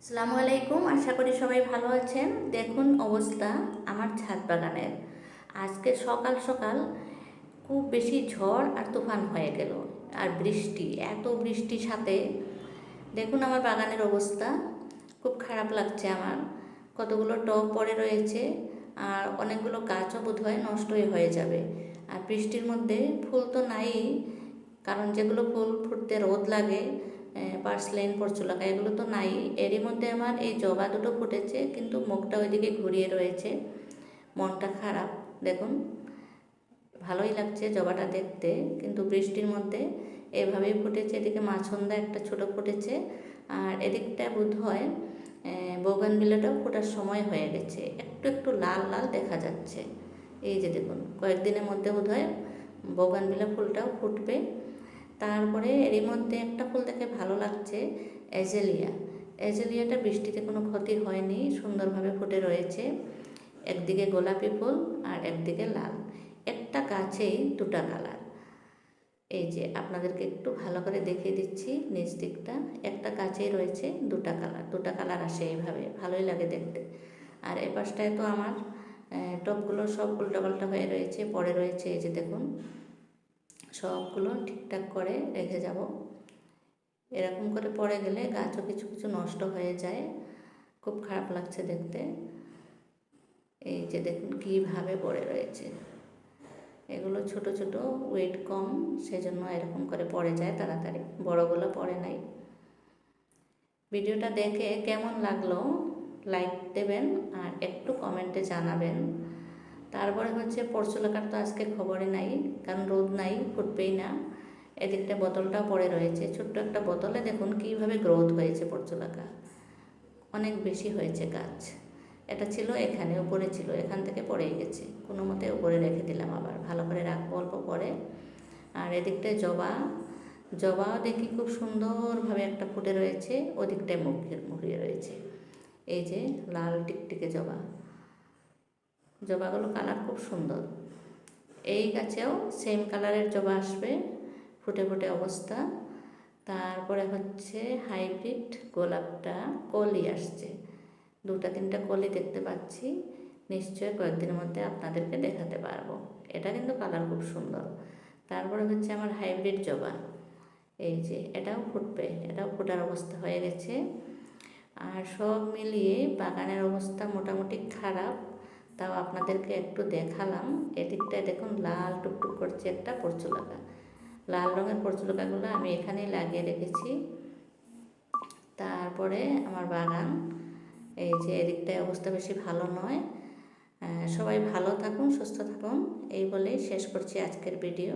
আসসালামু আলাইকুম, আশা করি সবাই ভালো আছেন। দেখুন অবস্থা আমার ছাদ বাগানের। আজকে সকাল সকাল খুব বেশি ঝড় আর তুফান হয়ে গেল, আর বৃষ্টি, এত বৃষ্টির সাথে দেখুন আমার বাগানের অবস্থা। খুব খারাপ লাগছে আমার। কতগুলো টব পড়ে রয়েছে, আর অনেকগুলো গাছও বোধহয় নষ্টই হয়ে যাবে। আর বৃষ্টির মধ্যে ফুল তো নাই, কারণ যেগুলো ফুল ফুটতে রোদ লাগে, পার্সলেন, পরচুলাকা, এগুলো তো নাই। এরই মধ্যে আমার এই জবা দুটো ফুটেছে, কিন্তু মুখটা ওইদিকে ঘুরিয়ে রয়েছে। মনটা খারাপ। দেখুন, ভালোই লাগছে জবাটা দেখতে, কিন্তু বৃষ্টির মধ্যে এভাবেই ফুটেছে। এদিকে মাছন্দা একটা ছোট ফুটেছে, আর এদিকটা বোধ হয় বোগানবিলাটাও ফোটার সময় হয়ে গেছে। একটু একটু লাল লাল দেখা যাচ্ছে। এই যে দেখুন, কয়েকদিনের মধ্যে বোধ হয় বোগানবিলা ফুলটাও ফুটবে। তারপরে এরই মধ্যে একটা ফুল দেখে ভালো লাগছে, অ্যাজেলিয়া। অ্যাজেলিয়াটা বৃষ্টিতে কোনো ক্ষতি হয়নি, সুন্দরভাবে ফুটে রয়েছে। একদিকে গোলাপি ফুল আর একদিকে লাল, একটা গাছেই দুটা কালার। এই যে আপনাদেরকে একটু ভালো করে দেখিয়ে দিচ্ছি, নিচ দিকটা একটা গাছেই রয়েছে দুটা কালার। দুটা কালার আসে এইভাবে, ভালোই লাগে দেখতে। আর এ পাশটায় তো আমার টবগুলো সব উল্টাপাল্টা হয়ে রয়েছে, পড়ে রয়েছে। এই যে দেখুন, সবগুলো ঠিকঠাক করে রেখে যাব। এরকম করে পড়ে গেলে গাছও কিছু কিছু নষ্ট হয়ে যায়, খুব খারাপ লাগছে দেখতে। এই যে দেখুন কীভাবে পড়ে রয়েছে। এগুলো ছোট ছোট, ওয়েট কম, সেজন্য এরকম করে পড়ে যায় তাড়াতাড়ি, বড়গুলো পড়ে নাই। ভিডিওটা দেখে কেমন লাগলো লাইক দেবেন, আর একটু কমেন্টে জানাবেন। তারপরে হচ্ছে পরচুলাকার তো আজকে খবরে নাই, কারণ রোদ নাই, ফুটবেই না। এদিকটা বোতলটাও পড়ে রয়েছে, ছোট্ট একটা বোতলে দেখুন কীভাবে গ্রোথ হয়েছে পরচুলাকা, অনেক বেশি হয়েছে গাছ। এটা ছিল এখানে, উপরে ছিল, এখান থেকে পড়েই গেছে। কোনো মতে উপরে রেখে দিলাম, আবার ভালো করে রাখবো অল্প পরে। আর এদিকটায় জবাও দেখি খুব সুন্দরভাবে একটা ফুটে রয়েছে, ওদিকটায় মুখিয়ে রয়েছে। এই যে লাল টিকটিকে জবাগুলো কালার খুব সুন্দর। এই গাছেও সেম কালারের জবা আসবে, ফুটে ফুটে অবস্থা। তারপরে হচ্ছে হাইব্রিড গোলাপটা কলি আসছে, দুটা তিনটা কলি দেখতে পাচ্ছি। নিশ্চয়ই কয়েকদিনের মধ্যে আপনাদেরকে দেখাতে পারবো। এটা কিন্তু কালার খুব সুন্দর। তারপরে হচ্ছে আমার হাইব্রিড জবা, এই যে এটাও ফুটবে, এটাও ফোটার অবস্থা হয়ে গেছে। আর সব মিলিয়ে বাগানের অবস্থা মোটামুটি খারাপ, তাও আপনাদেরকে একটু দেখালাম। এদিকটায় দেখুন লাল টুকটুক করছে একটা পরচুলাকা, লাল রঙের পরচুলাকাগুলো আমি এখানেই লাগিয়ে রেখেছি। তারপরে আমার বাগান, এই যে এদিকটায় অবস্থা বেশি ভালো নয়। সবাই ভালো থাকুন, সুস্থ থাকুন, এই বলেই শেষ করছি আজকের ভিডিও।